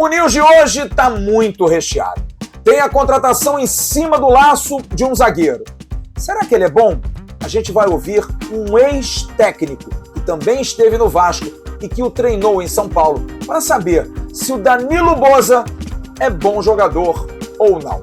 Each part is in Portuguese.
O News de hoje está muito recheado. Tem a contratação em cima do laço de um zagueiro. Será que ele é bom? A gente vai ouvir um ex-técnico que também esteve no Vasco e que o treinou em São Paulo para saber se o Danilo Boza é bom jogador ou não.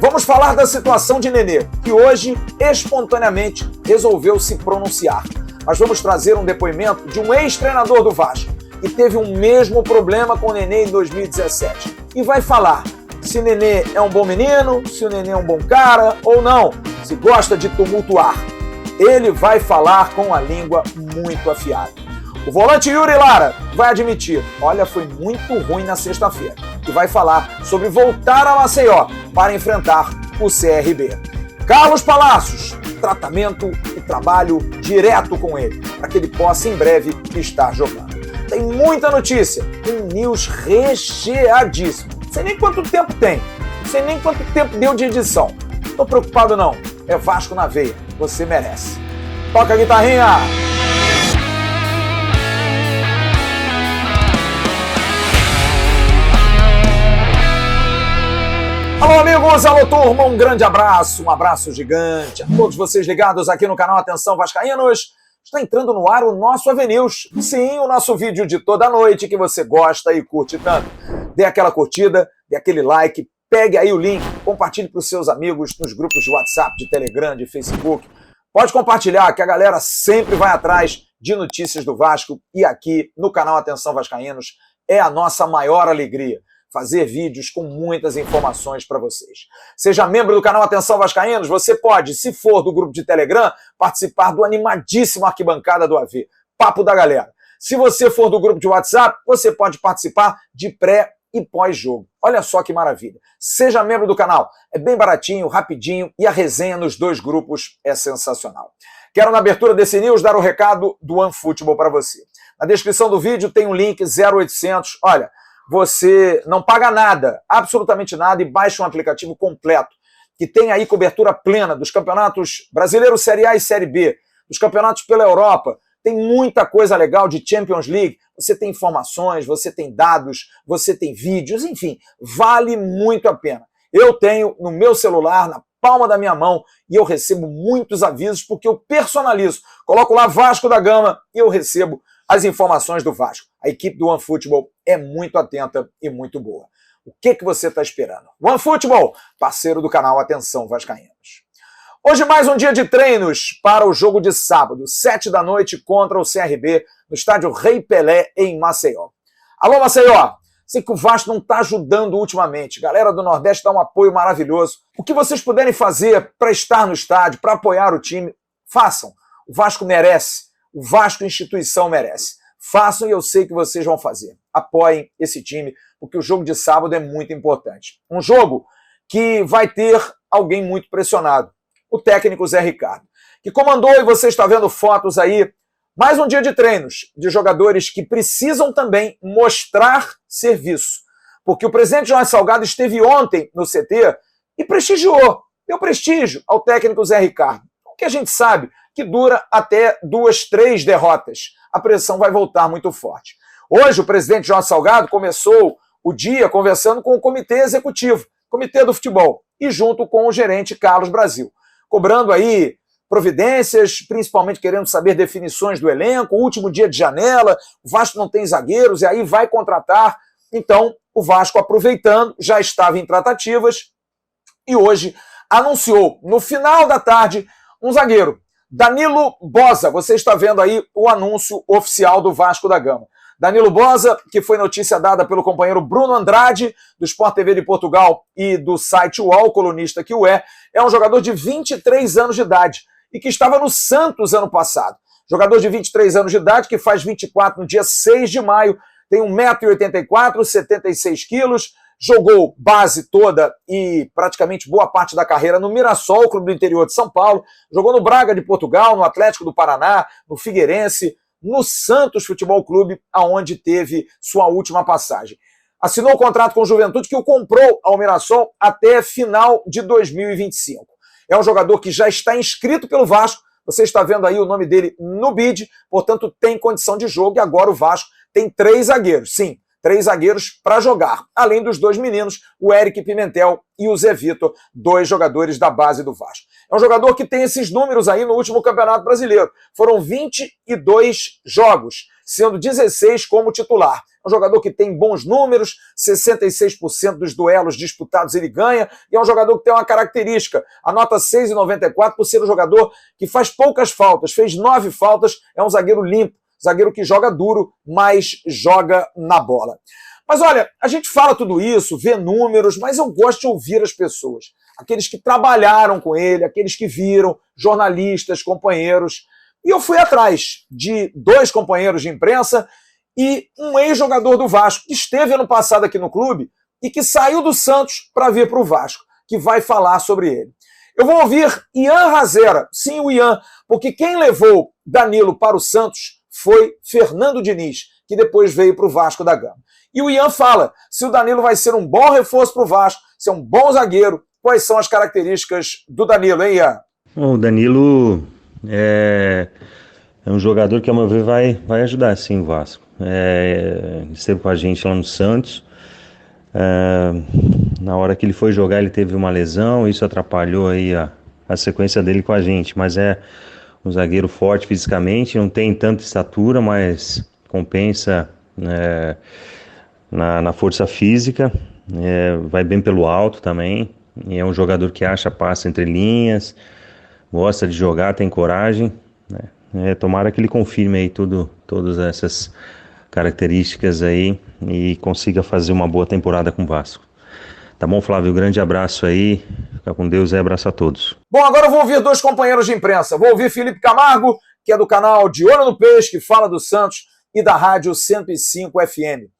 Vamos falar da situação de Nenê, que hoje, espontaneamente, resolveu se pronunciar. Mas vamos trazer um depoimento de um ex-treinador do Vasco, que teve o mesmo problema com o Nenê em 2017. E vai falar se Nenê é um bom menino, se o Nenê é um bom cara ou não, se gosta de tumultuar. Ele vai falar com a língua muito afiada. O volante Yuri Lara vai admitir, olha, foi muito ruim na sexta-feira, e vai falar sobre voltar a Maceió para enfrentar o CRB. Carlos Palacios, tratamento e trabalho direto com ele, para que ele possa em breve estar jogando. Tem muita notícia, um news recheadíssimo. Não sei nem quanto tempo tem, não sei nem quanto tempo deu de edição. Não tô preocupado não, é Vasco na veia, você merece. Toca a guitarrinha! Alô amigos, alô turma, um grande abraço, um abraço gigante a todos vocês ligados aqui no canal Atenção Vascaínos. Está entrando no ar o nosso AVNews, sim, o nosso vídeo de toda noite que você gosta e curte tanto. Dê aquela curtida, dê aquele like, pegue aí o link, compartilhe para os seus amigos nos grupos de WhatsApp, de Telegram, de Facebook. Pode compartilhar que a galera sempre vai atrás de notícias do Vasco e aqui no canal Atenção Vascaínos é a nossa maior alegria. Fazer vídeos com muitas informações para vocês. Seja membro do canal Atenção Vascaínos, você pode, se for do grupo de Telegram, participar do animadíssimo Arquibancada do AV, Papo da Galera. Se você for do grupo de WhatsApp, você pode participar de pré e pós-jogo. Olha só que maravilha. Seja membro do canal, é bem baratinho, rapidinho e a resenha nos dois grupos é sensacional. Quero na abertura desse news dar o recado do OneFootball para você. Na descrição do vídeo tem um link 0800, olha, você não paga nada, absolutamente nada, e baixa um aplicativo completo, que tem aí cobertura plena dos campeonatos brasileiros Série A e Série B, dos campeonatos pela Europa, tem muita coisa legal de Champions League, você tem informações, você tem dados, você tem vídeos, enfim, vale muito a pena. Eu tenho no meu celular, na palma da minha mão, e eu recebo muitos avisos, porque eu personalizo, coloco lá Vasco da Gama e eu recebo as informações do Vasco. A equipe do OneFootball é muito atenta e muito boa. O que você está esperando? OneFootball, parceiro do canal Atenção Vascaínos. Hoje mais um dia de treinos para o jogo de sábado, 7 da noite contra o CRB, no estádio Rei Pelé, em Maceió. Alô, Maceió! Sei que o Vasco não está ajudando ultimamente. Galera do Nordeste dá um apoio maravilhoso. O que vocês puderem fazer para estar no estádio, para apoiar o time, façam. O Vasco merece. O Vasco instituição merece. Façam e eu sei que vocês vão fazer. Apoiem esse time, porque o jogo de sábado é muito importante. Um jogo que vai ter alguém muito pressionado. O técnico Zé Ricardo, que comandou, e você está vendo fotos aí, mais um dia de treinos de jogadores que precisam também mostrar serviço. Porque o presidente Jorge Salgado esteve ontem no CT e prestigiou, deu prestígio ao técnico Zé Ricardo. O que a gente sabe que dura até 2, 3 derrotas. A pressão vai voltar muito forte. Hoje, o presidente Jorge Salgado começou o dia conversando com o comitê executivo, comitê do futebol, e junto com o gerente Carlos Brasil, cobrando aí providências, principalmente querendo saber definições do elenco, último dia de janela, o Vasco não tem zagueiros, e aí vai contratar. Então, o Vasco, aproveitando, já estava em tratativas, e hoje anunciou, no final da tarde, um zagueiro, Danilo Boza. Você está vendo aí o anúncio oficial do Vasco da Gama. Danilo Boza, que foi notícia dada pelo companheiro Bruno Andrade, do Sport TV de Portugal e do site UOL, colunista que o é um jogador de 23 anos de idade e que estava no Santos ano passado. Jogador de 23 anos de idade, que faz 24 no dia 6 de maio, tem 1,84 m, 76 quilos, jogou base toda e praticamente boa parte da carreira no Mirassol, clube do interior de São Paulo, jogou no Braga de Portugal, no Atlético do Paraná, no Figueirense, no Santos Futebol Clube, aonde teve sua última passagem. Assinou o contrato com o Juventude, que o comprou ao Mirassol até final de 2025. É um jogador que já está inscrito pelo Vasco, você está vendo aí o nome dele no bid, portanto tem condição de jogo, e agora o Vasco tem 3 zagueiros. Sim, 3 zagueiros para jogar, além dos 2 meninos, o Eric Pimentel e o Zé Vitor, 2 jogadores da base do Vasco. É um jogador que tem esses números aí no último Campeonato Brasileiro. Foram 22 jogos, sendo 16 como titular. É um jogador que tem bons números, 66% dos duelos disputados ele ganha, e é um jogador que tem uma característica, a nota 6,94 por ser um jogador que faz poucas faltas, fez 9 faltas, é um zagueiro limpo, zagueiro que joga duro, mas joga na bola. Mas olha, a gente fala tudo isso, vê números, mas eu gosto de ouvir as pessoas. Aqueles que trabalharam com ele, aqueles que viram, jornalistas, companheiros. E eu fui atrás de 2 companheiros de imprensa e um ex-jogador do Vasco, que esteve ano passado aqui no clube e que saiu do Santos para vir para o Vasco, que vai falar sobre ele. Eu vou ouvir Ian Razera, sim, o Ian, porque quem levou Danilo para o Santos foi Fernando Diniz, que depois veio para o Vasco da Gama. E o Ian fala se o Danilo vai ser um bom reforço para o Vasco, se é um bom zagueiro, quais são as características do Danilo, hein, Ian? O Danilo é um jogador que, a meu ver, vai ajudar sim o Vasco. Ele esteve com a gente lá no Santos. Na hora que ele foi jogar, ele teve uma lesão, isso atrapalhou aí a sequência dele com a gente, mas é um zagueiro forte fisicamente, não tem tanta estatura, mas compensa na força física, vai bem pelo alto também, é um jogador que acha passe entre linhas, gosta de jogar, tem coragem, né? Tomara que ele confirme aí todas essas características aí e consiga fazer uma boa temporada com o Vasco. Tá bom, Flávio? Grande abraço aí, fica com Deus e abraço a todos. Bom, agora eu vou ouvir 2 companheiros de imprensa. Vou ouvir Felipe Camargo, que é do canal De Olho no Peixe, que fala do Santos, e da Rádio 105 FM.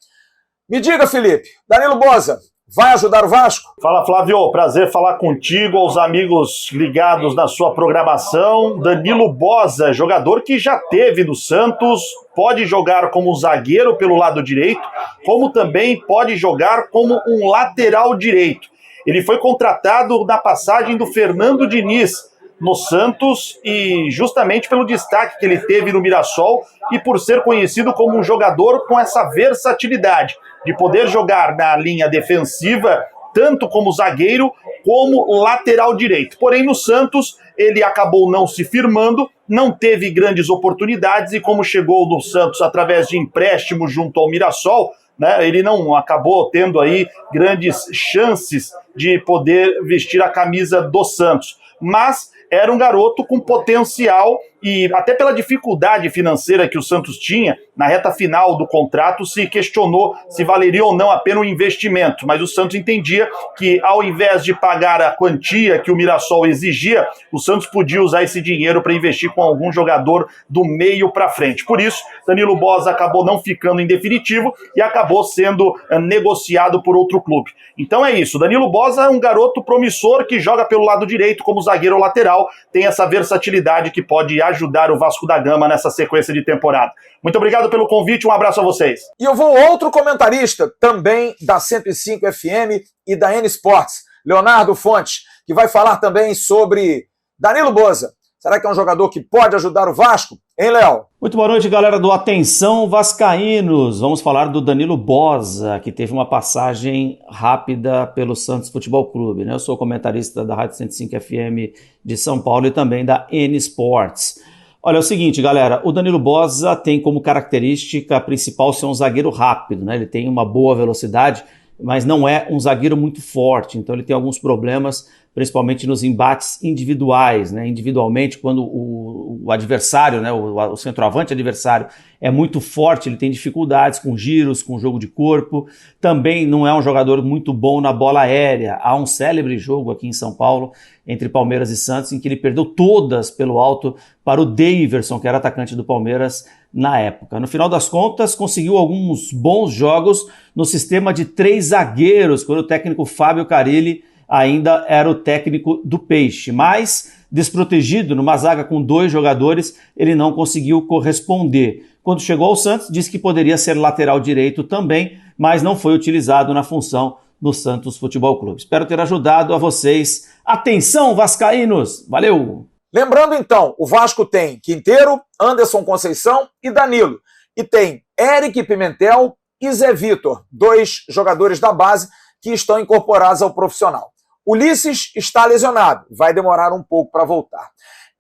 Me diga, Felipe, Danilo Boza vai ajudar o Vasco? Fala, Flávio, prazer falar contigo, aos amigos ligados na sua programação. Danilo Boza, jogador que já teve no Santos, pode jogar como zagueiro pelo lado direito, como também pode jogar como um lateral direito. Ele foi contratado na passagem do Fernando Diniz no Santos e justamente pelo destaque que ele teve no Mirassol e por ser conhecido como um jogador com essa versatilidade de poder jogar na linha defensiva, tanto como zagueiro, como lateral direito. Porém, no Santos, ele acabou não se firmando, não teve grandes oportunidades, e como chegou no Santos através de empréstimo junto ao Mirassol, né, ele não acabou tendo aí grandes chances de poder vestir a camisa do Santos. Mas era um garoto com potencial e até pela dificuldade financeira que o Santos tinha, na reta final do contrato se questionou se valeria ou não a pena o investimento, mas o Santos entendia que ao invés de pagar a quantia que o Mirassol exigia, o Santos podia usar esse dinheiro para investir com algum jogador do meio para frente. Por isso, Danilo Boza acabou não ficando em definitivo e acabou sendo negociado por outro clube. Então é isso, Danilo Boza é um garoto promissor que joga pelo lado direito como zagueiro ou lateral, tem essa versatilidade que pode ajudar o Vasco da Gama nessa sequência de temporada. Muito obrigado pelo convite, um abraço a vocês. E eu vou outro comentarista, também da 105 FM e da N Sports, Leonardo Fontes, que vai falar também sobre Danilo Boza. Será que é um jogador que pode ajudar o Vasco? Hein, Léo? Muito boa noite, galera do Atenção Vascaínos. Vamos falar do Danilo Boza, que teve uma passagem rápida pelo Santos Futebol Clube, né? Eu sou comentarista da Rádio 105 FM de São Paulo e também da N Sports. Olha, é o seguinte, galera, o Danilo Boza tem como característica principal ser um zagueiro rápido, né? Ele tem uma boa velocidade, mas não é um zagueiro muito forte, então ele tem alguns problemas, principalmente nos embates individuais, né? Individualmente, quando o adversário, né? o centroavante adversário é muito forte, ele tem dificuldades com giros, com jogo de corpo, também não é um jogador muito bom na bola aérea. Há um célebre jogo aqui em São Paulo, entre Palmeiras e Santos, em que ele perdeu todas pelo alto para o Daverson, que era atacante do Palmeiras na época. No final das contas, conseguiu alguns bons jogos no sistema de 3 zagueiros, quando o técnico Fábio Carille ainda era o técnico do Peixe, mas desprotegido numa zaga com 2 jogadores, ele não conseguiu corresponder. Quando chegou ao Santos, disse que poderia ser lateral direito também, mas não foi utilizado na função no Santos Futebol Clube. Espero ter ajudado a vocês. Atenção, vascaínos! Valeu! Lembrando então, o Vasco tem Quinteiro, Anderson Conceição e Danilo. E tem Eric Pimentel e Zé Vitor, 2 jogadores da base que estão incorporados ao profissional. Ulisses está lesionado, vai demorar um pouco para voltar.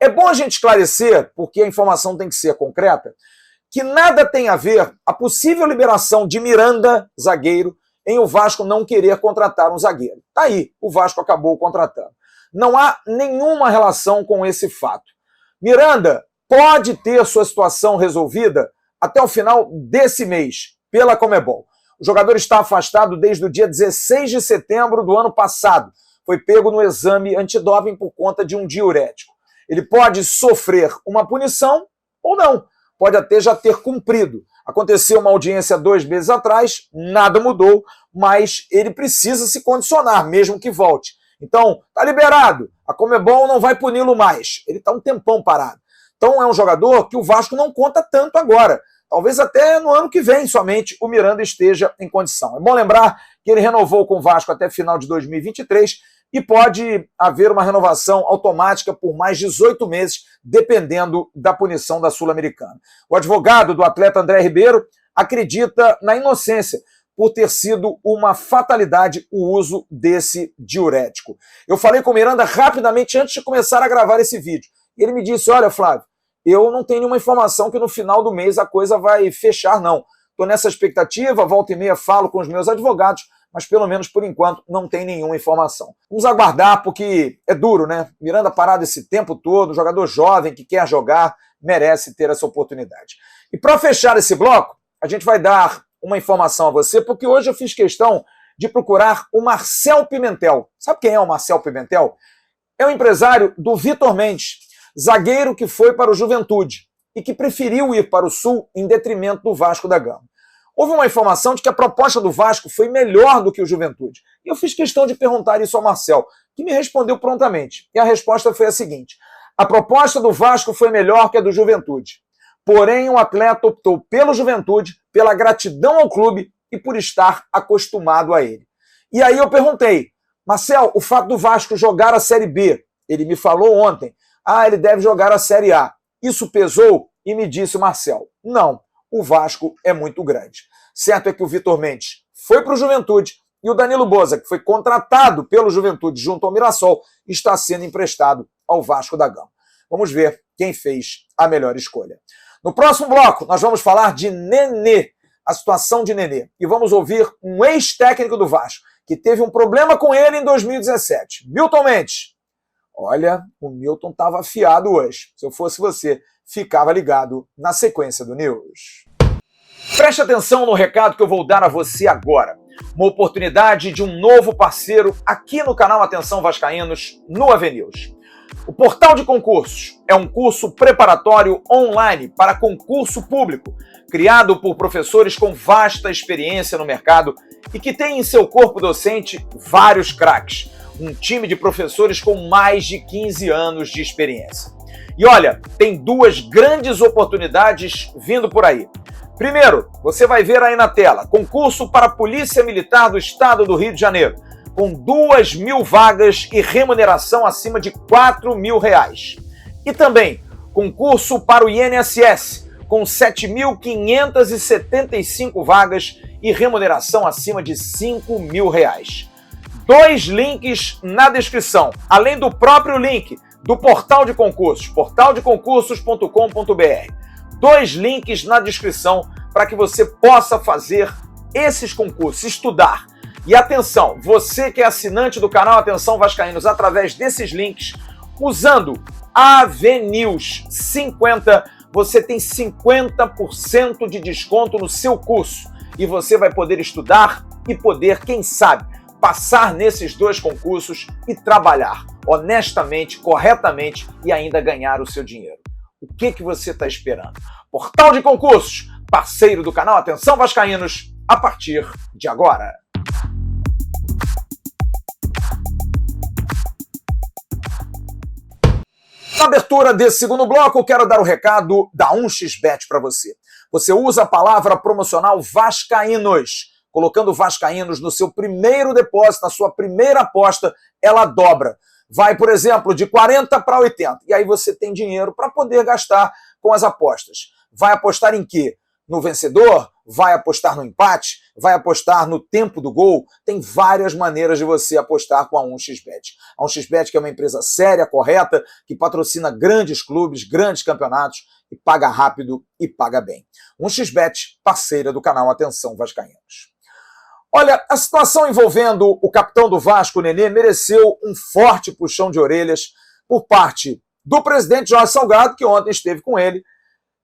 É bom a gente esclarecer, porque a informação tem que ser concreta, que nada tem a ver a possível liberação de Miranda, zagueiro, em o Vasco não querer contratar um zagueiro. Tá aí, o Vasco acabou contratando. Não há nenhuma relação com esse fato. Miranda pode ter sua situação resolvida até o final desse mês, pela Conmebol. O jogador está afastado desde o dia 16 de setembro do ano passado. Foi pego no exame antidoping por conta de um diurético. Ele pode sofrer uma punição ou não. Pode até já ter cumprido. Aconteceu uma audiência 2 meses atrás, nada mudou, mas ele precisa se condicionar, mesmo que volte. Então, tá liberado. A Conmebol não vai puni-lo mais. Ele está um tempão parado. Então é um jogador que o Vasco não conta tanto agora. Talvez até no ano que vem somente o Miranda esteja em condição. É bom lembrar que ele renovou com o Vasco até final de 2023 e pode haver uma renovação automática por mais 18 meses, dependendo da punição da Sul-Americana. O advogado do atleta André Ribeiro acredita na inocência por ter sido uma fatalidade o uso desse diurético. Eu falei com o Miranda rapidamente antes de começar a gravar esse vídeo. E ele me disse, olha, Flávio, eu não tenho nenhuma informação que no final do mês a coisa vai fechar, não. Estou nessa expectativa, volta e meia falo com os meus advogados, mas pelo menos por enquanto não tem nenhuma informação. Vamos aguardar, porque é duro, né? Miranda parado esse tempo todo, um jogador jovem que quer jogar, merece ter essa oportunidade. E para fechar esse bloco, a gente vai dar uma informação a você, porque hoje eu fiz questão de procurar o Marcel Pimentel. Sabe quem é o Marcel Pimentel? É o empresário do Vitor Mendes, zagueiro que foi para o Juventude e que preferiu ir para o Sul em detrimento do Vasco da Gama. Houve uma informação de que a proposta do Vasco foi melhor do que o Juventude. E eu fiz questão de perguntar isso ao Marcel, que me respondeu prontamente. E a resposta foi a seguinte: a proposta do Vasco foi melhor que a do Juventude. Porém, o atleta optou pelo Juventude, pela gratidão ao clube e por estar acostumado a ele. E aí eu perguntei, Marcel, o fato do Vasco jogar a Série B, ele me falou ontem, ele deve jogar a Série A. Isso pesou? E me disse o Marcel, não, o Vasco é muito grande. Certo é que o Vitor Mendes foi para o Juventude e o Danilo Boza, que foi contratado pelo Juventude junto ao Mirassol, está sendo emprestado ao Vasco da Gama. Vamos ver quem fez a melhor escolha. No próximo bloco, nós vamos falar de Nenê, a situação de Nenê. E vamos ouvir um ex-técnico do Vasco, que teve um problema com ele em 2017. Milton Mendes. Olha, o Milton estava afiado hoje. Se eu fosse você, ficava ligado na sequência do News. Preste atenção no recado que eu vou dar a você agora. Uma oportunidade de um novo parceiro aqui no canal Atenção Vascaínos, no AVNews. O Portal de Concursos é um curso preparatório online para concurso público, criado por professores com vasta experiência no mercado e que tem em seu corpo docente vários craques, um time de professores com mais de 15 anos de experiência. E olha, tem 2 grandes oportunidades vindo por aí. Primeiro, você vai ver aí na tela, concurso para a Polícia Militar do Estado do Rio de Janeiro, com 2.000 vagas e remuneração acima de R$4.000. E também, concurso para o INSS, com 7.575 vagas e remuneração acima de R$5.000. 2 links na descrição, além do próprio link do Portal de Concursos, portaldeconcursos.com.br. 2 links na descrição para que você possa fazer esses concursos, estudar. E atenção, você que é assinante do canal Atenção Vascaínos através desses links, usando AVNews 50, você tem 50% de desconto no seu curso. E você vai poder estudar e poder, quem sabe, passar nesses 2 concursos e trabalhar honestamente, corretamente e ainda ganhar o seu dinheiro. O que você está esperando? Portal de Concursos, parceiro do canal Atenção Vascaínos, a partir de agora. Na abertura desse segundo bloco, eu quero dar o recado da 1xBet para você. Você usa a palavra promocional Vascaínos. Colocando Vascaínos no seu primeiro depósito, na sua primeira aposta, ela dobra. Vai, por exemplo, de 40 para 80. E aí você tem dinheiro para poder gastar com as apostas. Vai apostar em quê? No vencedor? vai apostar no empate, vai apostar no tempo do gol. Tem várias maneiras de você apostar com a 1xBet. A 1xBet que é uma empresa séria, correta, que patrocina grandes clubes, grandes campeonatos e paga rápido e paga bem. 1xBet, parceira do canal Atenção Vascaínos. Olha, a situação envolvendo o capitão do Vasco, Nenê, mereceu um forte puxão de orelhas por parte do presidente Jorge Salgado, que ontem esteve com ele,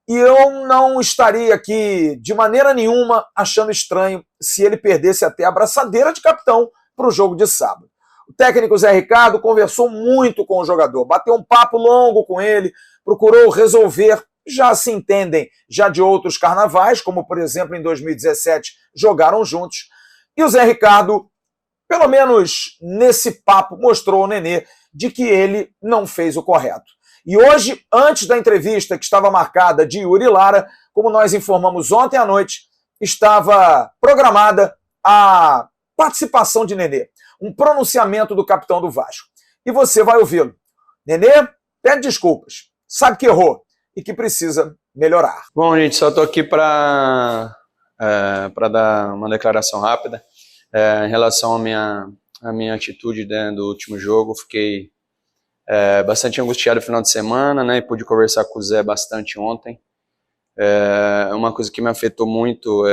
e eu não estaria aqui de maneira nenhuma achando estranho se ele perdesse até a abraçadeira de capitão para o jogo de sábado. O técnico Zé Ricardo conversou muito com o jogador, bateu um papo longo com ele, procurou resolver, já se entendem já de outros carnavais, como por exemplo em 2017 jogaram juntos, e o Zé Ricardo, pelo menos nesse papo, mostrou ao Nenê de que ele não fez o correto. E hoje, antes da entrevista que estava marcada de Yuri Lara, como nós informamos ontem à noite, estava programada a participação de Nenê, um pronunciamento do capitão do Vasco. E você vai ouvi-lo. Nenê pede desculpas, sabe que errou e que precisa melhorar. Bom, gente, só estou aqui para dar uma declaração rápida em relação à minha atitude, né, do último jogo. Fiquei bastante angustiado no final de semana, né, e pude conversar com o Zé bastante ontem. Uma coisa que me afetou muito,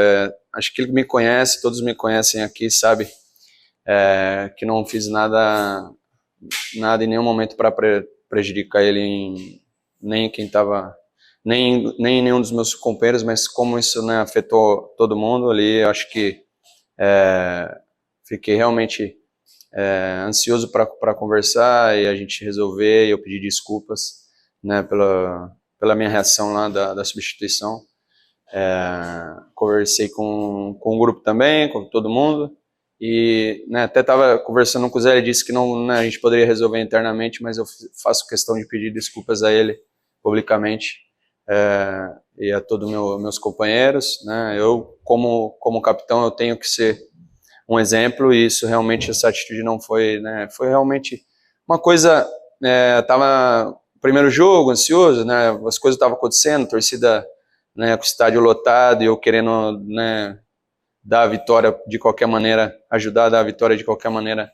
acho que ele me conhece, todos me conhecem aqui, sabe, que não fiz nada em nenhum momento para prejudicar ele, nem quem estava, nem nenhum dos meus companheiros, mas como isso, né, afetou todo mundo ali, eu acho que fiquei realmente ansioso para conversar e a gente resolver, e eu pedi desculpas, né, pela minha reação lá da substituição. Conversei com o grupo também, com todo mundo, e, né, até estava conversando com o Zé, ele disse que não, né, a gente poderia resolver internamente, mas eu faço questão de pedir desculpas a ele publicamente, e a todos meus companheiros, né. Eu, como capitão, eu tenho que ser um exemplo, e isso realmente, essa atitude não foi, né, foi realmente uma coisa, tava no primeiro jogo, ansioso, né, as coisas estavam acontecendo, torcida, né, com o estádio lotado, e eu querendo, né, dar a vitória de qualquer maneira, ajudar a dar a vitória de qualquer maneira,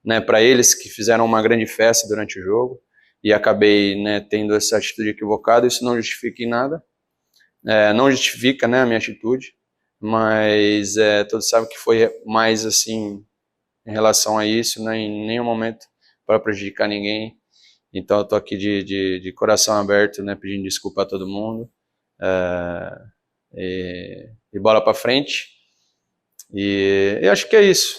né, para eles que fizeram uma grande festa durante o jogo, e acabei, né, tendo essa atitude equivocada. Isso não justifica em nada, não justifica, né, a minha atitude, mas todos sabem que foi mais assim em relação a isso, né, em nenhum momento para prejudicar ninguém. Então eu tô aqui de coração aberto, né, pedindo desculpa a todo mundo, e bola para frente. E eu acho que é isso.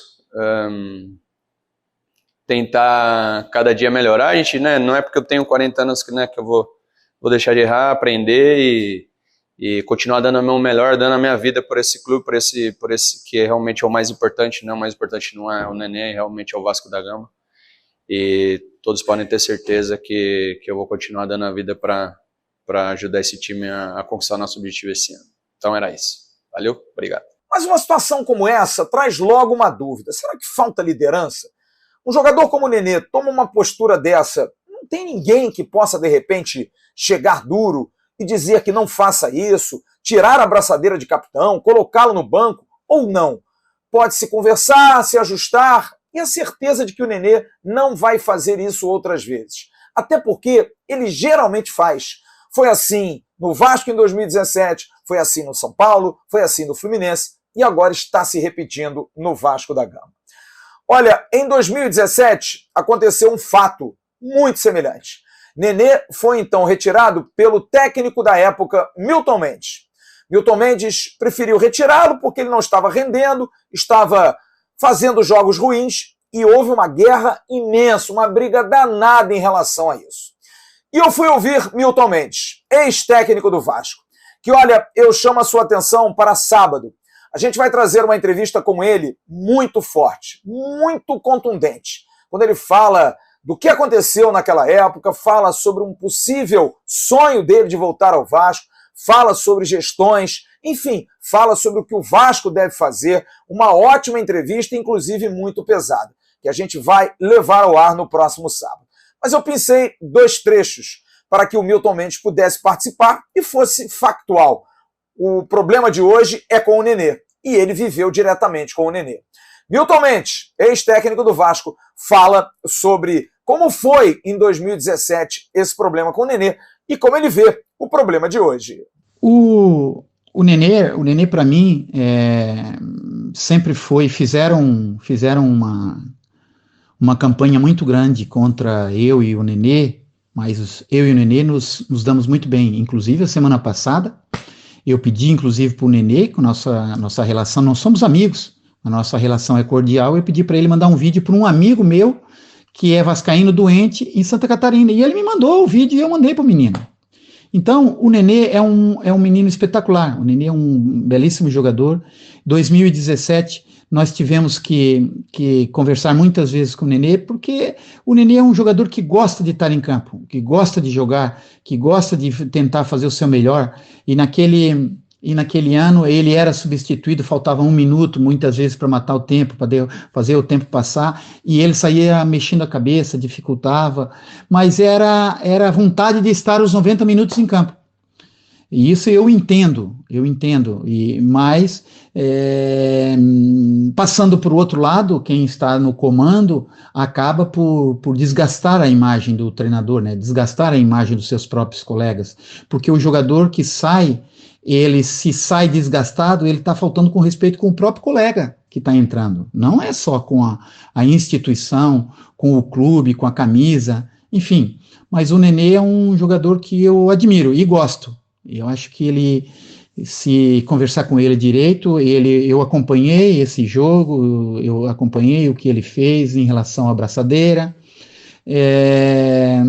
Tentar cada dia melhorar. A gente, né, não é porque eu tenho 40 anos que, né, que eu vou deixar de errar, aprender e continuar dando o meu melhor, dando a minha vida por esse clube, por esse que realmente é o mais importante, né? O mais importante não é o Nenê, realmente é o Vasco da Gama. E todos podem ter certeza que eu vou continuar dando a vida para ajudar esse time a conquistar o nosso objetivo esse ano. Então era isso. Valeu, obrigado. Mas uma situação como essa traz logo uma dúvida. Será que falta liderança? Um jogador como o Nenê toma uma postura dessa, não tem ninguém que possa, de repente, chegar duro e dizer que não faça isso, tirar a abraçadeira de capitão, colocá-lo no banco, ou não? Pode-se conversar, se ajustar, e a certeza de que o Nenê não vai fazer isso outras vezes. Até porque ele geralmente faz. Foi assim no Vasco em 2017, foi assim no São Paulo, foi assim no Fluminense, e agora está se repetindo no Vasco da Gama. Olha, em 2017 aconteceu um fato muito semelhante. Nenê foi então retirado pelo técnico da época, Milton Mendes. Milton Mendes preferiu retirá-lo porque ele não estava rendendo, estava fazendo jogos ruins, e houve uma guerra imensa, uma briga danada em relação a isso. E eu fui ouvir Milton Mendes, ex-técnico do Vasco, que, olha, eu chamo a sua atenção para sábado. A gente vai trazer uma entrevista com ele muito forte, muito contundente, quando ele fala do que aconteceu naquela época, fala sobre um possível sonho dele de voltar ao Vasco, fala sobre gestões, enfim, fala sobre o que o Vasco deve fazer. Uma ótima entrevista, inclusive muito pesada, que a gente vai levar ao ar no próximo sábado. Mas eu pensei 2 trechos para que o Milton Mendes pudesse participar e fosse factual. o problema de hoje é com o Nenê. E ele viveu diretamente com o Nenê. Milton Mendes, ex-técnico do Vasco, fala sobre como foi em 2017 esse problema com o Nenê e como ele vê o problema de hoje. O Nenê para mim, sempre foi, fizeram uma campanha muito grande contra eu e o Nenê, mas eu e o Nenê nos damos muito bem. Inclusive, a semana passada, eu pedi, inclusive, para o Nenê, com nossa relação, nós somos amigos, a nossa relação é cordial, eu pedi para ele mandar um vídeo para um amigo meu, que é vascaíno doente, em Santa Catarina, e ele me mandou o vídeo e eu mandei para o menino. Então, o Nenê é um menino espetacular, o Nenê é um belíssimo jogador. 2017, nós tivemos que conversar muitas vezes com o Nenê, porque o Nenê é um jogador que gosta de estar em campo, que gosta de jogar, que gosta de tentar fazer o seu melhor, e naquele ano ele era substituído, faltava 1 minuto, muitas vezes para matar o tempo, para fazer o tempo passar, e ele saía mexendo a cabeça, dificultava, mas era a vontade de estar os 90 minutos em campo. E isso eu entendo, mas passando por outro lado, quem está no comando acaba por desgastar a imagem do treinador, né? Desgastar a imagem dos seus próprios colegas, porque o jogador que sai, ele se sai desgastado, ele está faltando com respeito com o próprio colega que está entrando, não é só com a instituição, com o clube, com a camisa, enfim, mas o Nenê é um jogador que eu admiro e gosto. Eu acho que ele, se conversar com ele direito, eu acompanhei esse jogo, eu acompanhei o que ele fez em relação à braçadeira. É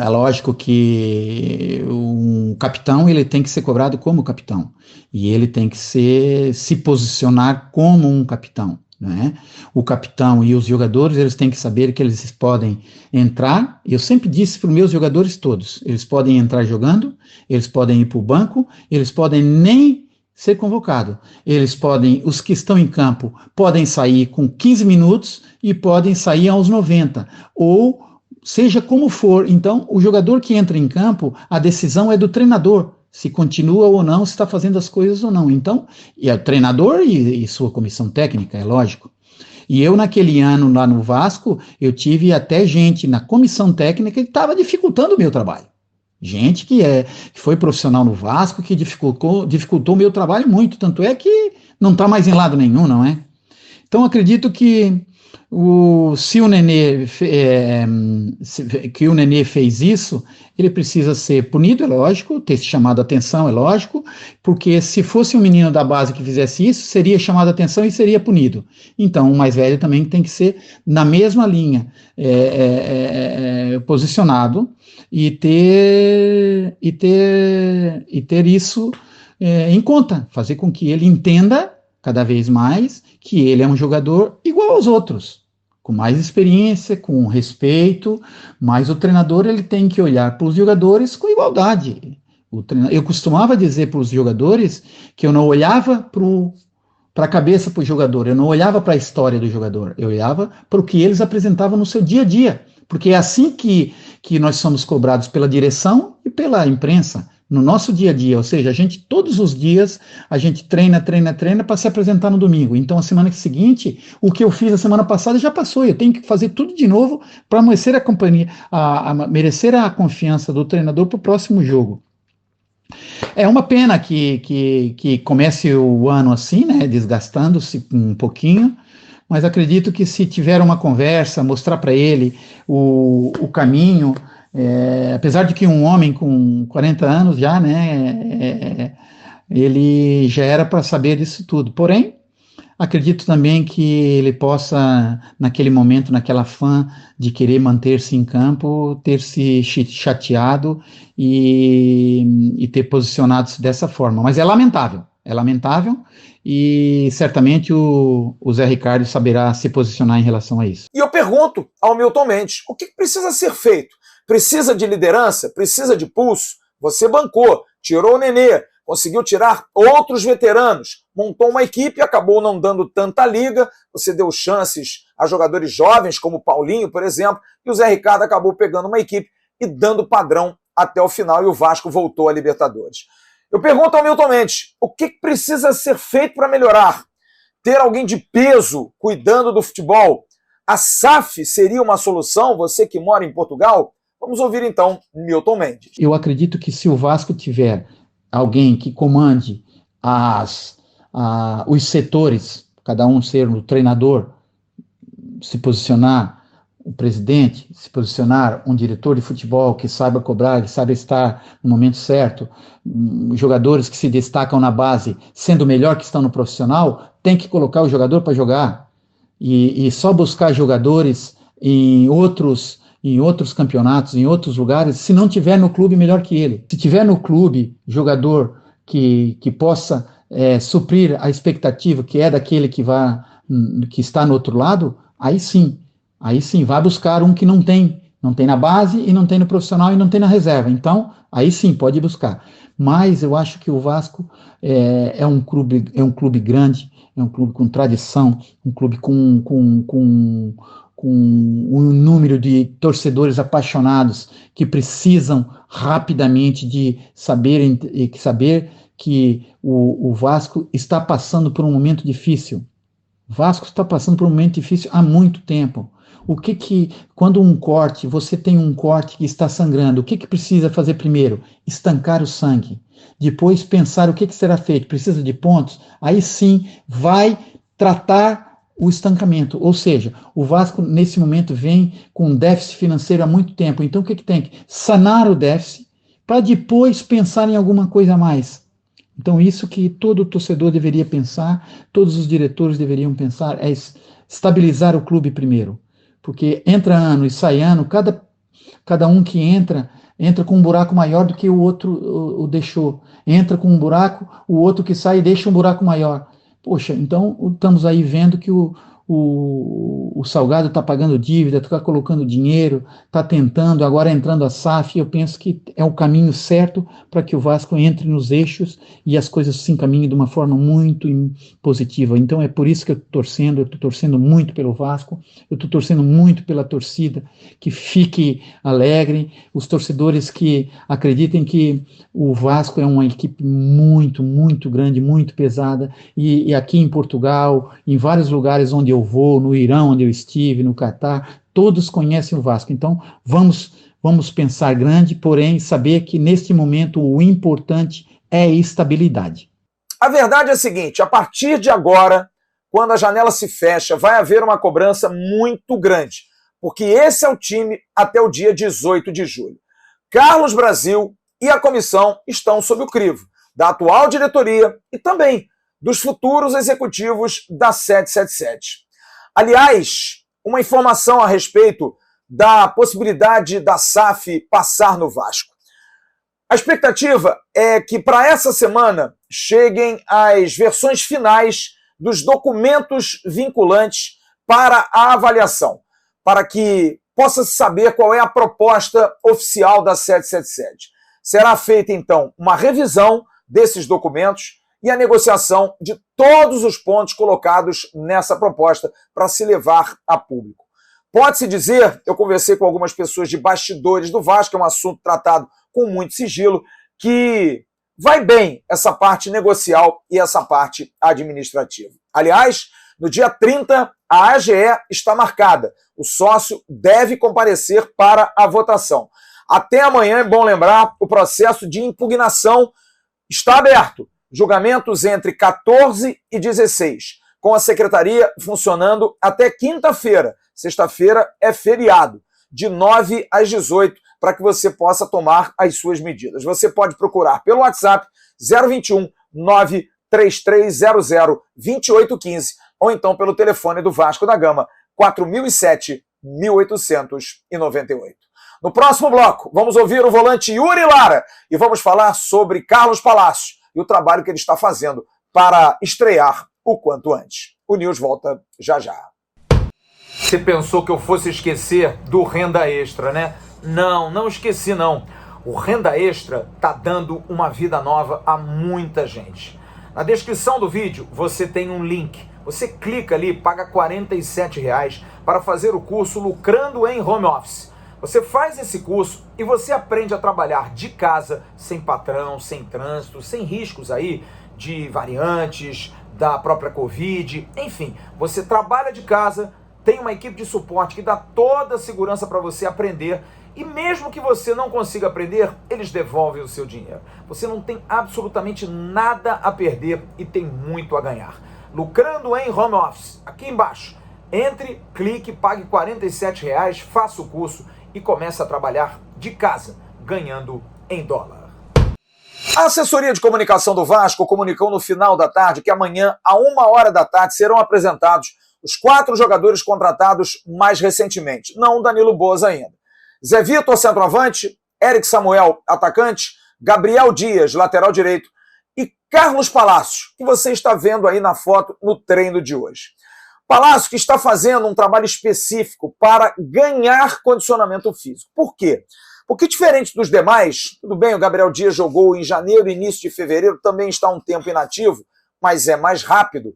lógico que um capitão ele tem que ser cobrado como capitão e ele tem que se posicionar como um capitão. Né? O capitão e os jogadores, eles têm que saber que eles podem entrar, eu sempre disse para os meus jogadores todos, eles podem entrar jogando, eles podem ir para o banco, eles podem nem ser convocados, os que estão em campo podem sair com 15 minutos e podem sair aos 90, ou seja como for. Então o jogador que entra em campo, a decisão é do treinador, se continua ou não, se está fazendo as coisas ou não. Então, é o treinador e sua comissão técnica, é lógico. E eu, naquele ano, lá no Vasco, eu tive até gente na comissão técnica que estava dificultando o meu trabalho. Gente que foi profissional no Vasco, que dificultou o meu trabalho muito, tanto é que não está mais em lado nenhum, não é? Então, acredito que se o Nenê fez isso, ele precisa ser punido, é lógico, ter chamado a atenção, é lógico, porque se fosse um menino da base que fizesse isso, seria chamado a atenção e seria punido. Então, o mais velho também tem que ser na mesma linha, posicionado e ter isso em conta, fazer com que ele entenda cada vez mais que ele é um jogador igual aos outros, com mais experiência, com respeito, mas o treinador ele tem que olhar para os jogadores com igualdade. Eu costumava dizer para os jogadores que eu não olhava para a cabeça do jogador, eu não olhava para a história do jogador, eu olhava para o que eles apresentavam no seu dia a dia, porque é assim que nós somos cobrados pela direção e pela imprensa, no nosso dia a dia, ou seja, todos os dias, a gente treina para se apresentar no domingo. Então, a semana seguinte, o que eu fiz a semana passada já passou, eu tenho que fazer tudo de novo para merecer merecer a confiança do treinador para o próximo jogo. É uma pena que comece o ano assim, né, desgastando-se um pouquinho, mas acredito que se tiver uma conversa, mostrar para ele o caminho, apesar de que um homem com 40 anos já, né, ele já era para saber disso tudo. Porém, acredito também que ele possa, naquele momento, naquela afã de querer manter-se em campo, ter se chateado e ter posicionado-se dessa forma. Mas é lamentável e certamente o Zé Ricardo saberá se posicionar em relação a isso. E eu pergunto ao Milton Mendes, o que precisa ser feito? Precisa de liderança? Precisa de pulso? Você bancou, tirou o Nenê, conseguiu tirar outros veteranos, montou uma equipe e acabou não dando tanta liga, você deu chances a jogadores jovens, como o Paulinho, por exemplo, e o Zé Ricardo acabou pegando uma equipe e dando padrão até o final, e o Vasco voltou à Libertadores. Eu pergunto ao Milton Mendes, o que precisa ser feito para melhorar? Ter alguém de peso cuidando do futebol? A SAF seria uma solução? Você que mora em Portugal? Vamos ouvir então Milton Mendes. Eu acredito que se o Vasco tiver alguém que comande os setores, cada um ser o treinador, se posicionar, o presidente, se posicionar, um diretor de futebol que saiba cobrar, que saiba estar no momento certo, jogadores que se destacam na base, sendo melhor que estão no profissional, tem que colocar o jogador para jogar. E só buscar jogadores em outros campeonatos, em outros lugares, se não tiver no clube, melhor que ele. Se tiver no clube jogador que possa suprir a expectativa que é daquele que está no outro lado, aí sim, vai buscar um que não tem na base e não tem no profissional e não tem na reserva. Então, aí sim, pode buscar. Mas eu acho que o Vasco é um clube grande, é um clube com tradição, um clube com um número de torcedores apaixonados que precisam rapidamente de saber que o Vasco está passando por um momento difícil. O Vasco está passando por um momento difícil há muito tempo. Quando você tem um corte que está sangrando, o que precisa fazer primeiro? Estancar o sangue. Depois pensar o que será feito. Precisa de pontos? Aí sim vai tratar o estancamento. Ou seja, o Vasco nesse momento vem com um déficit financeiro há muito tempo. Então o que tem que sanar o déficit para depois pensar em alguma coisa a mais. Então isso que todo torcedor deveria pensar, todos os diretores deveriam pensar, é estabilizar o clube primeiro. Porque entra ano e sai ano, cada um que entra com um buraco maior do que o outro o deixou. Entra com um buraco, o outro que sai deixa um buraco maior. Poxa, então estamos aí vendo que o Salgado está pagando dívida, está colocando dinheiro, está tentando, agora entrando a SAF. Eu penso que é o caminho certo para que o Vasco entre nos eixos e as coisas se encaminhem de uma forma muito positiva. Então é por isso que eu estou torcendo muito pelo Vasco, eu estou torcendo muito pela torcida, que fique alegre, os torcedores que acreditem que o Vasco é uma equipe muito, muito grande, muito pesada, e aqui em Portugal, em vários lugares onde eu vou, no Irão, onde eu estive, no Catar, todos conhecem o Vasco. Então, vamos pensar grande, porém, saber que neste momento o importante é a estabilidade. A verdade é a seguinte, a partir de agora, quando a janela se fecha, vai haver uma cobrança muito grande, porque esse é o time até o dia 18 de julho. Carlos Brasil e a comissão estão sob o crivo da atual diretoria e também dos futuros executivos da 777. Aliás, uma informação a respeito da possibilidade da SAF passar no Vasco. A expectativa é que para essa semana cheguem as versões finais dos documentos vinculantes para a avaliação, para que possa saber qual é a proposta oficial da 777. Será feita, então, uma revisão desses documentos e a negociação de todos os pontos colocados nessa proposta para se levar a público. Pode-se dizer, eu conversei com algumas pessoas de bastidores do Vasco, é um assunto tratado com muito sigilo, que vai bem essa parte negocial e essa parte administrativa. Aliás, no dia 30, a AGE está marcada. O sócio deve comparecer para a votação. Até amanhã, é bom lembrar, o processo de impugnação está aberto. Julgamentos entre 14 e 16, com a secretaria funcionando até quinta-feira. Sexta-feira é feriado, de 9 às 18, para que você possa tomar as suas medidas. Você pode procurar pelo WhatsApp 021 93300 2815 ou então pelo telefone do Vasco da Gama 4007 1898. No próximo bloco, vamos ouvir o volante Yuri Lara e vamos falar sobre Carlos Palácio e o trabalho que ele está fazendo para estrear o quanto antes. O News volta já já. Você pensou que eu fosse esquecer do Renda Extra, né? Não esqueci não. O Renda Extra tá dando uma vida nova a muita gente. Na descrição do vídeo você tem um link. Você clica ali, paga R$ 47 para fazer o curso Lucrando em Home Office. Você faz esse curso e você aprende a trabalhar de casa, sem patrão, sem trânsito, sem riscos aí de variantes, da própria Covid, enfim. Você trabalha de casa, tem uma equipe de suporte que dá toda a segurança para você aprender e mesmo que você não consiga aprender, eles devolvem o seu dinheiro. Você não tem absolutamente nada a perder e tem muito a ganhar. Lucrando em home office, aqui embaixo. Entre, clique, pague R$ 47, faça o curso e comece a trabalhar de casa, ganhando em dólar. A assessoria de comunicação do Vasco comunicou no final da tarde que amanhã, à 13h, serão apresentados os 4 jogadores contratados mais recentemente, não Danilo Boza ainda. Zé Vitor, centroavante, Eric Samuel, atacante, Gabriel Dias, lateral direito, e Carlos Palácio, que você está vendo aí na foto no treino de hoje. Palácio que está fazendo um trabalho específico para ganhar condicionamento físico. Por quê? Porque diferente dos demais, tudo bem, o Gabriel Dias jogou em janeiro e início de fevereiro, também está um tempo inativo, mas é mais rápido.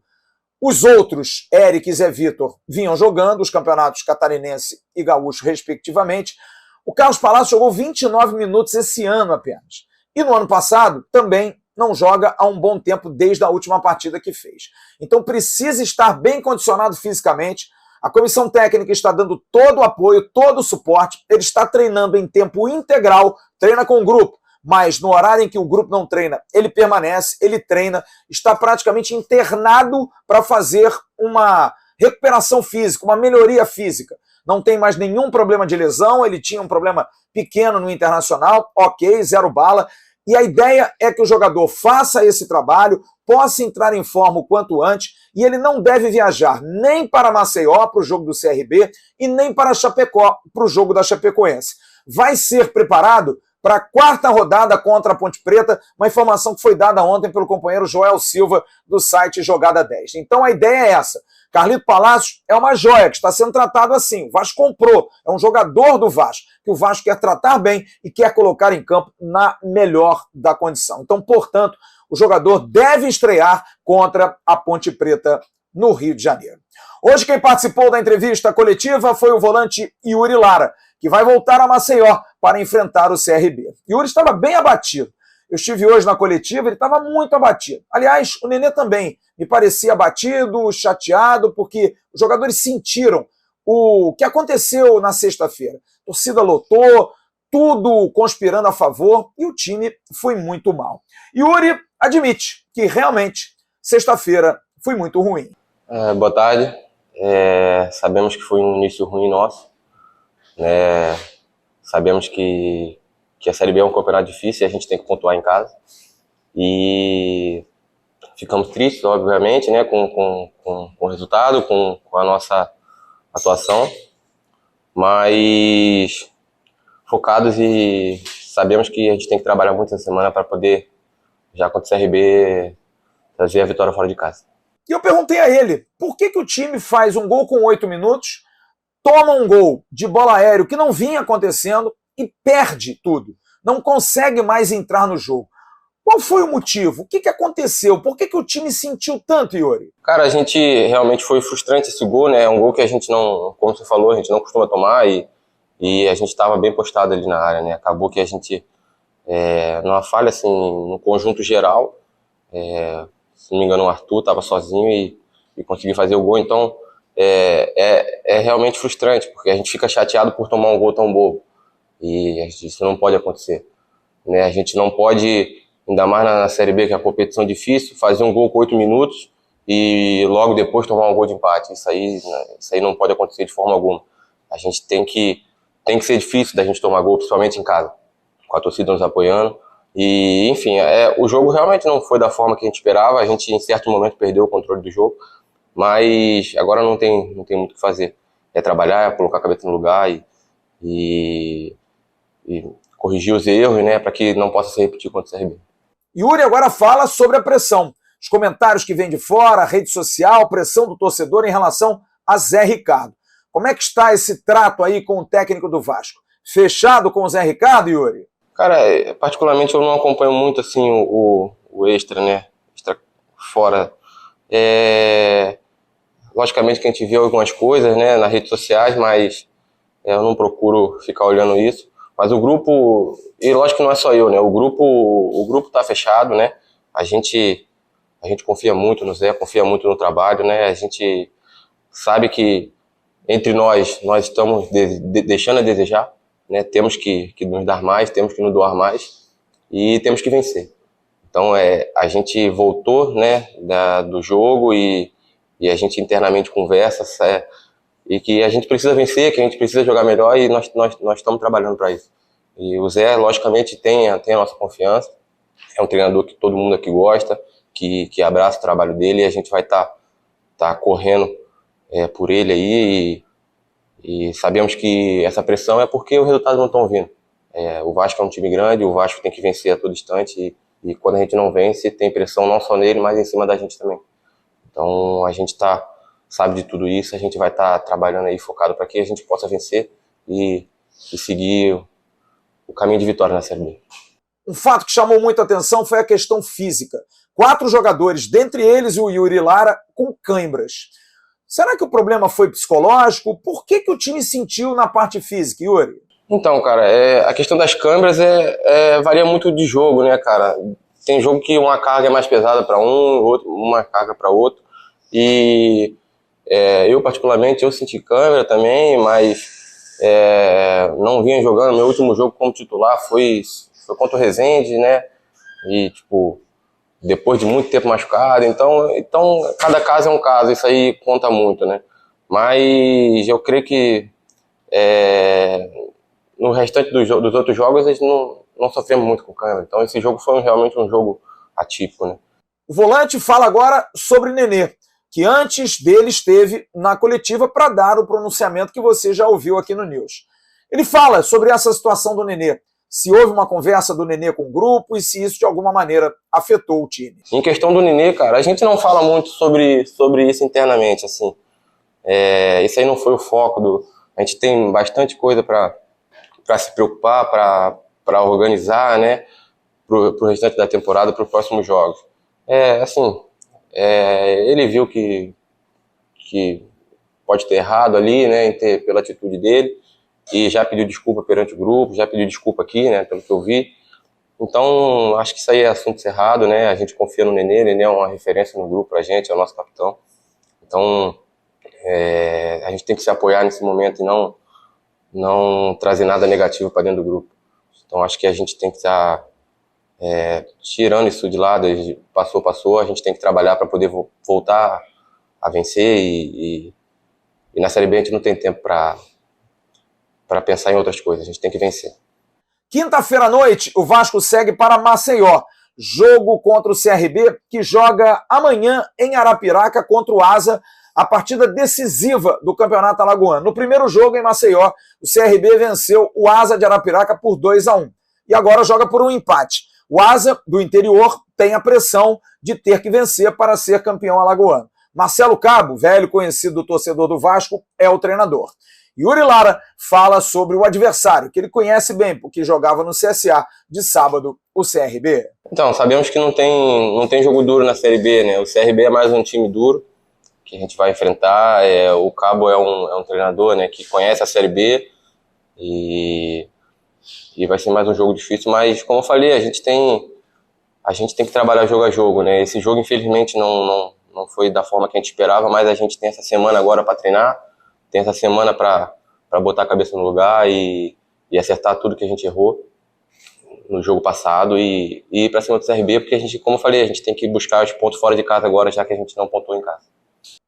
Os outros, Eric e Zé Vitor, vinham jogando os campeonatos catarinense e gaúcho, respectivamente. O Carlos Palácio jogou 29 minutos esse ano apenas. E no ano passado também não joga há um bom tempo desde a última partida que fez. Então precisa estar bem condicionado fisicamente. A comissão técnica está dando todo o apoio, todo o suporte. Ele está treinando em tempo integral, treina com o grupo, mas no horário em que o grupo não treina, ele permanece, ele treina, está praticamente internado para fazer uma recuperação física, uma melhoria física. Não tem mais nenhum problema de lesão, ele tinha um problema pequeno no Internacional, ok, 0 bala. E a ideia é que o jogador faça esse trabalho, possa entrar em forma o quanto antes, e ele não deve viajar nem para Maceió, para o jogo do CRB, e nem para Chapecó, para o jogo da Chapecoense. Vai ser preparado para a 4ª rodada contra a Ponte Preta, uma informação que foi dada ontem pelo companheiro Joel Silva, do site Jogada 10. Então a ideia é essa. Carlito Palácio é uma joia que está sendo tratado assim. O Vasco comprou, é um jogador do Vasco, que o Vasco quer tratar bem e quer colocar em campo na melhor da condição. Então, portanto, o jogador deve estrear contra a Ponte Preta no Rio de Janeiro. Hoje quem participou da entrevista coletiva foi o volante Yuri Lara, que vai voltar a Maceió para enfrentar o CRB. Yuri estava bem abatido. Eu estive hoje na coletiva, ele estava muito abatido. Aliás, o Nenê também me parecia abatido, chateado, porque os jogadores sentiram o que aconteceu na sexta-feira. A torcida lotou, tudo conspirando a favor e o time foi muito mal. Yuri admite que realmente sexta-feira foi muito ruim. Boa tarde. Sabemos que foi um início ruim nosso. Sabemos que a Série B é um campeonato difícil e a gente tem que pontuar em casa. E ficamos tristes, obviamente, né, com o resultado, com a nossa atuação, mas focados e sabemos que a gente tem que trabalhar muito essa semana para poder, já contra o CRB, trazer a vitória fora de casa. E eu perguntei a ele, por que o time faz um gol com 8 minutos, toma um gol de bola aérea que não vinha acontecendo e perde tudo, não consegue mais entrar no jogo? Qual foi o motivo? O que aconteceu? Por que o time sentiu tanto, Yuri? Cara, a gente realmente foi frustrante esse gol, né? É um gol que a gente não, como você falou, a gente não costuma tomar e a gente estava bem postado ali na área, né? Acabou que a gente, numa falha assim, no conjunto geral, se não me engano o Arthur estava sozinho e conseguiu fazer o gol, então é realmente frustrante, porque a gente fica chateado por tomar um gol tão bobo e isso não pode acontecer, né? A gente não pode, ainda mais na Série B, que é a competição difícil, fazer um gol com 8 minutos e logo depois tomar um gol de empate. Isso aí não pode acontecer de forma alguma. A gente tem que ser difícil da gente tomar gol, principalmente em casa, com a torcida nos apoiando. E, enfim, o jogo realmente não foi da forma que a gente esperava. A gente, em certo momento, perdeu o controle do jogo, mas agora não tem muito o que fazer. É trabalhar, é colocar a cabeça no lugar e corrigir os erros, né, para que não possa se repetir contra o CRB. Yuri agora fala sobre a pressão. Os comentários que vêm de fora, a rede social, pressão do torcedor em relação a Zé Ricardo. Como é que está esse trato aí com o técnico do Vasco? Fechado com o Zé Ricardo, Yuri? Cara, particularmente eu não acompanho muito assim o extra, né? Extra fora. Logicamente que a gente vê algumas coisas, né, nas redes sociais, mas Eu não procuro ficar olhando isso. Mas o grupo, e lógico que não é só eu, né? O grupo tá fechado, né? A gente confia muito no Zé, confia muito no trabalho, né? A gente sabe que entre nós estamos deixando a desejar, né? Temos que nos dar mais, temos que nos doar mais e temos que vencer. Então a gente voltou, né, do jogo e a gente internamente conversa e que a gente precisa vencer, que a gente precisa jogar melhor e nós estamos trabalhando para isso. E o Zé, logicamente, tem a nossa confiança, é um treinador que todo mundo aqui gosta, que abraça o trabalho dele e a gente vai tá correndo por ele aí e sabemos que essa pressão é porque os resultados não estão vindo. O Vasco é um time grande, o Vasco tem que vencer a todo instante e quando a gente não vence, tem pressão não só nele, mas em cima da gente também. Então a gente sabe de tudo isso, a gente vai estar trabalhando aí focado para que a gente possa vencer e seguir o caminho de vitória na Série B. Um fato que chamou muita atenção foi a questão física. 4 jogadores, dentre eles o Yuri Lara, com câimbras. Será que o problema foi psicológico? Por que o time sentiu na parte física, Yuri? Então, cara, a questão das câimbras varia muito de jogo, né, cara? Tem jogo que uma carga é mais pesada para uma carga para outro. E eu, particularmente, eu senti câimbra também, mas não vinha jogando. Meu último jogo como titular foi contra o Resende, né? E, tipo, depois de muito tempo machucado. Então cada caso é um caso, isso aí conta muito, né? Mas eu creio que no restante dos outros jogos eles não sofremos muito com câimbra. Então esse jogo foi realmente um jogo atípico, né? O volante fala agora sobre Nenê, que antes dele esteve na coletiva para dar o pronunciamento que você já ouviu aqui no News. Ele fala sobre essa situação do Nenê, se houve uma conversa do Nenê com o grupo e se isso de alguma maneira afetou o time. Em questão do Nenê, cara, a gente não fala muito sobre isso internamente, assim. Isso aí não foi o foco a gente tem bastante coisa para se preocupar, para organizar, né, pro restante da temporada, para os próximos jogos. Ele viu que pode ter errado ali, né, pela atitude dele, e já pediu desculpa perante o grupo, já pediu desculpa aqui, né, pelo que eu vi. Então, acho que isso aí é assunto cerrado, né, a gente confia no Nenê, o Nenê é uma referência no grupo pra gente, é o nosso capitão. Então, a gente tem que se apoiar nesse momento e não trazer nada negativo para dentro do grupo. Então, acho que a gente tem que estar tirando isso de lado, passou, a gente tem que trabalhar para poder voltar a vencer e na Série B a gente não tem tempo para pensar em outras coisas, a gente tem que vencer. Quinta-feira à noite, o Vasco segue para Maceió, jogo contra o CRB, que joga amanhã em Arapiraca contra o Asa, a partida decisiva do Campeonato Alagoano. No primeiro jogo em Maceió, o CRB venceu o Asa de Arapiraca por 2-1 e agora joga por um empate. O Asa, do interior, tem a pressão de ter que vencer para ser campeão alagoano. Marcelo Cabo, velho conhecido do torcedor do Vasco, é o treinador. Yuri Lara fala sobre o adversário, que ele conhece bem, porque jogava no CSA de sábado, o CRB. Então, sabemos que não tem jogo duro na Série B, né? O CRB é mais um time duro que a gente vai enfrentar. O Cabo é um treinador, né, que conhece a Série B e vai ser mais um jogo difícil, mas como eu falei, a gente tem que trabalhar jogo a jogo, né? Esse jogo, infelizmente, não foi da forma que a gente esperava, mas a gente tem essa semana agora para treinar, tem essa semana para botar a cabeça no lugar e acertar tudo que a gente errou no jogo passado e ir para cima do CRB, porque a gente, como eu falei, a gente tem que buscar os pontos fora de casa agora, já que a gente não pontuou em casa.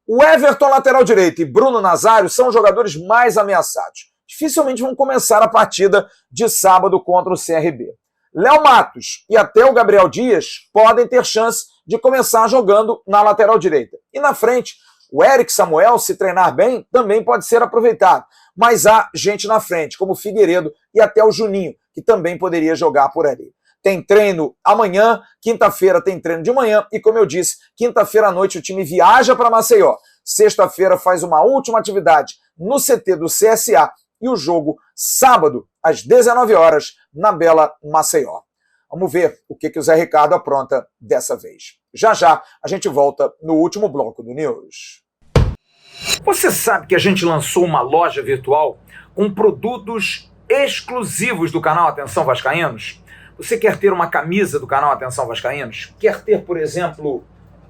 O Everton, lateral direito, e Bruno Nazário são os jogadores mais ameaçados. Dificilmente vão começar a partida de sábado contra o CRB. Léo Matos e até o Gabriel Dias podem ter chance de começar jogando na lateral direita. E na frente, o Eric Samuel, se treinar bem, também pode ser aproveitado. Mas há gente na frente, como o Figueiredo e até o Juninho, que também poderia jogar por ali. Tem treino amanhã, quinta-feira tem treino de manhã e, como eu disse, quinta-feira à noite o time viaja para Maceió. Sexta-feira faz uma última atividade no CT do CSA e o jogo sábado, às 19 horas, na bela Maceió. Vamos ver o que o Zé Ricardo apronta dessa vez. Já já a gente volta no último bloco do News. Você sabe que a gente lançou uma loja virtual com produtos exclusivos do canal Atenção Vascaínos? Você quer ter uma camisa do canal Atenção Vascaínos? Quer ter, por exemplo,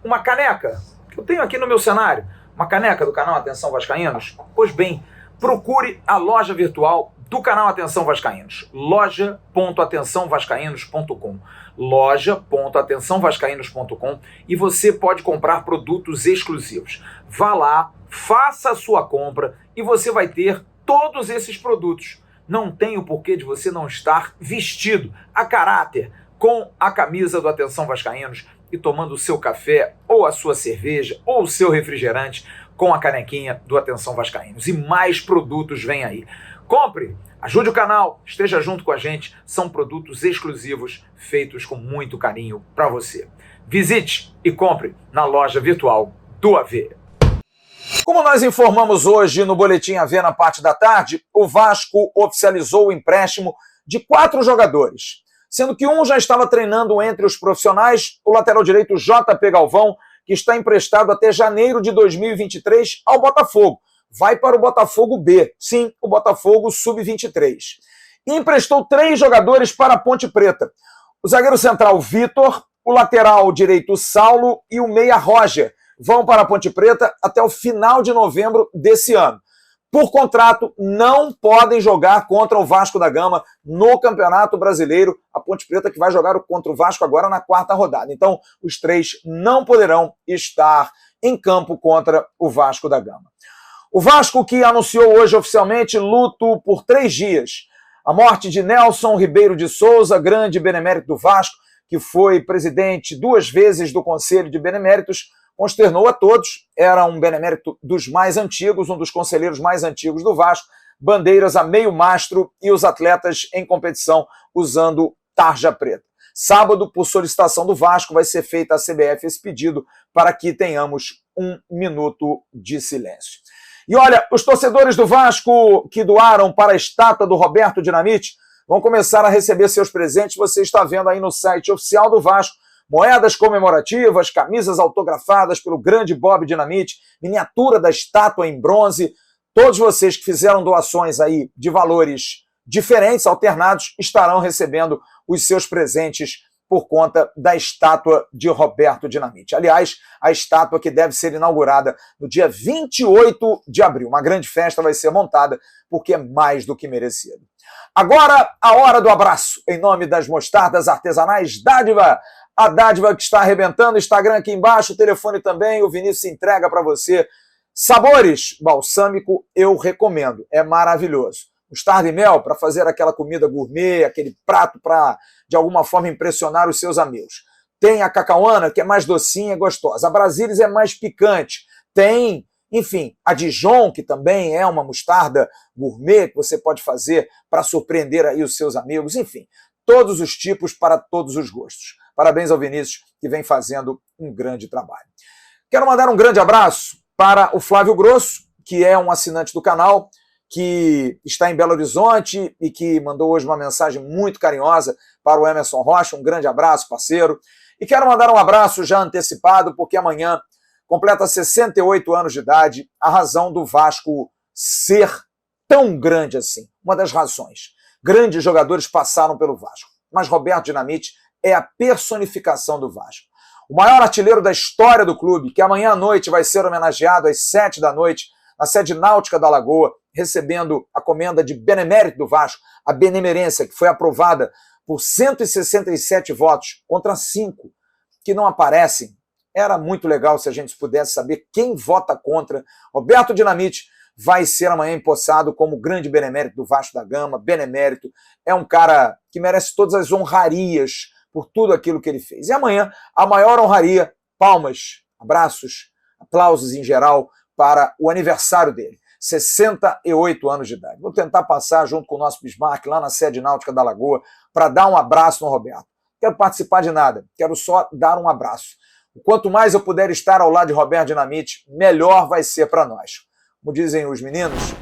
uma caneca? Que eu tenho aqui no meu cenário. Uma caneca do canal Atenção Vascaínos? Pois bem, procure a loja virtual do canal Atenção Vascaínos. loja.atençãovascaínos.com loja.atençãovascaínos.com e você pode comprar produtos exclusivos. Vá lá, faça a sua compra e você vai ter todos esses produtos. Não tem o porquê de você não estar vestido a caráter com a camisa do Atenção Vascaínos e tomando o seu café, ou a sua cerveja, ou o seu refrigerante com a canequinha do Atenção Vascaínos. E mais produtos vêm aí. Compre, ajude o canal, esteja junto com a gente. São produtos exclusivos feitos com muito carinho para você. Visite e compre na loja virtual do AV. Como nós informamos hoje no Boletim AV na parte da tarde, o Vasco oficializou o empréstimo de 4 jogadores, sendo que um já estava treinando entre os profissionais, o lateral direito JP Galvão, que está emprestado até janeiro de 2023 ao Botafogo. Vai para o Botafogo B, sim, o Botafogo Sub-23. E emprestou 3 jogadores para a Ponte Preta. O zagueiro central Vitor, o lateral direito Saulo e o meia Roger vão para a Ponte Preta até o final de novembro desse ano. Por contrato, não podem jogar contra o Vasco da Gama no Campeonato Brasileiro. A Ponte Preta que vai jogar contra o Vasco agora na 4ª rodada. Então, os 3 não poderão estar em campo contra o Vasco da Gama. O Vasco, que anunciou hoje oficialmente luto por 3 dias. A morte de Nelson Ribeiro de Souza, grande benemérito do Vasco, que foi presidente 2 vezes do Conselho de Beneméritos, consternou a todos. Era um benemérito dos mais antigos, um dos conselheiros mais antigos do Vasco, bandeiras a meio mastro e os atletas em competição usando tarja preta. Sábado, por solicitação do Vasco, vai ser feita à CBF esse pedido para que tenhamos 1 minuto de silêncio. E olha, os torcedores do Vasco que doaram para a estátua do Roberto Dinamite vão começar a receber seus presentes. Você está vendo aí no site oficial do Vasco, moedas comemorativas, camisas autografadas pelo grande Bob Dinamite, miniatura da estátua em bronze. Todos vocês que fizeram doações aí de valores diferentes, alternados, estarão recebendo os seus presentes por conta da estátua de Roberto Dinamite. Aliás, a estátua que deve ser inaugurada no dia 28 de abril. Uma grande festa vai ser montada porque é mais do que merecido. Agora, a hora do abraço. Em nome das mostardas artesanais Dádiva, a Dádiva que está arrebentando, Instagram aqui embaixo, o telefone também, o Vinícius entrega para você. Sabores balsâmico, eu recomendo, é maravilhoso. Mostarda e mel para fazer aquela comida gourmet, aquele prato para, de alguma forma, impressionar os seus amigos. Tem a cacauana, que é mais docinha e gostosa. A Brasilis é mais picante. Tem, enfim, a Dijon, que também é uma mostarda gourmet que você pode fazer para surpreender aí os seus amigos. Enfim, todos os tipos para todos os gostos. Parabéns ao Vinícius, que vem fazendo um grande trabalho. Quero mandar um grande abraço para o Flávio Grosso, que é um assinante do canal, que está em Belo Horizonte e que mandou hoje uma mensagem muito carinhosa para o Emerson Rocha. Um grande abraço, parceiro. E quero mandar um abraço já antecipado, porque amanhã completa 68 anos de idade, a razão do Vasco ser tão grande assim. Uma das razões. Grandes jogadores passaram pelo Vasco, mas Roberto Dinamite é a personificação do Vasco. O maior artilheiro da história do clube, que amanhã à noite vai ser homenageado às 7 da noite, na sede náutica da Lagoa, recebendo a comenda de benemérito do Vasco, a benemerência, que foi aprovada por 167 votos contra 5 que não aparecem. Era muito legal se a gente pudesse saber quem vota contra. Roberto Dinamite vai ser amanhã empossado como grande benemérito do Vasco da Gama. Benemérito, é um cara que merece todas as honrarias por tudo aquilo que ele fez. E amanhã, a maior honraria, palmas, abraços, aplausos em geral para o aniversário dele. 68 anos de idade. Vou tentar passar junto com o nosso Bismarck lá na sede náutica da Lagoa para dar um abraço no Roberto. Não quero participar de nada, quero só dar um abraço. Quanto mais eu puder estar ao lado de Roberto Dinamite, melhor vai ser para nós. Como dizem os meninos,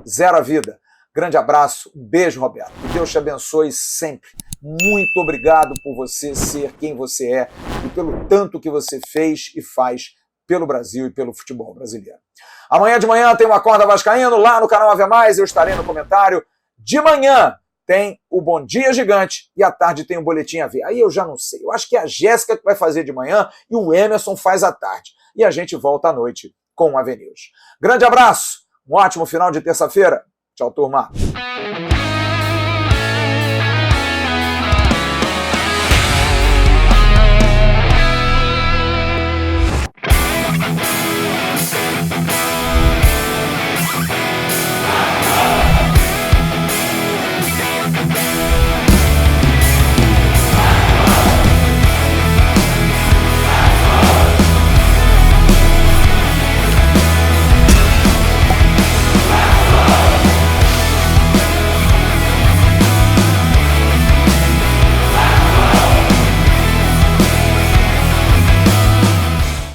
zero a vida. Grande abraço, um beijo, Roberto. Que Deus te abençoe sempre. Muito obrigado por você ser quem você é e pelo tanto que você fez e faz pelo Brasil e pelo futebol brasileiro. Amanhã de manhã tem o Acorda Vascaíno, lá no canal Ave Mais, eu estarei no comentário. De manhã tem o Bom Dia Gigante e à tarde tem o Boletim AV. Aí eu já não sei, eu acho que é a Jéssica que vai fazer de manhã e o Emerson faz à tarde. E a gente volta à noite com o AV News. Grande abraço, um ótimo final de terça-feira. Tchau, turma.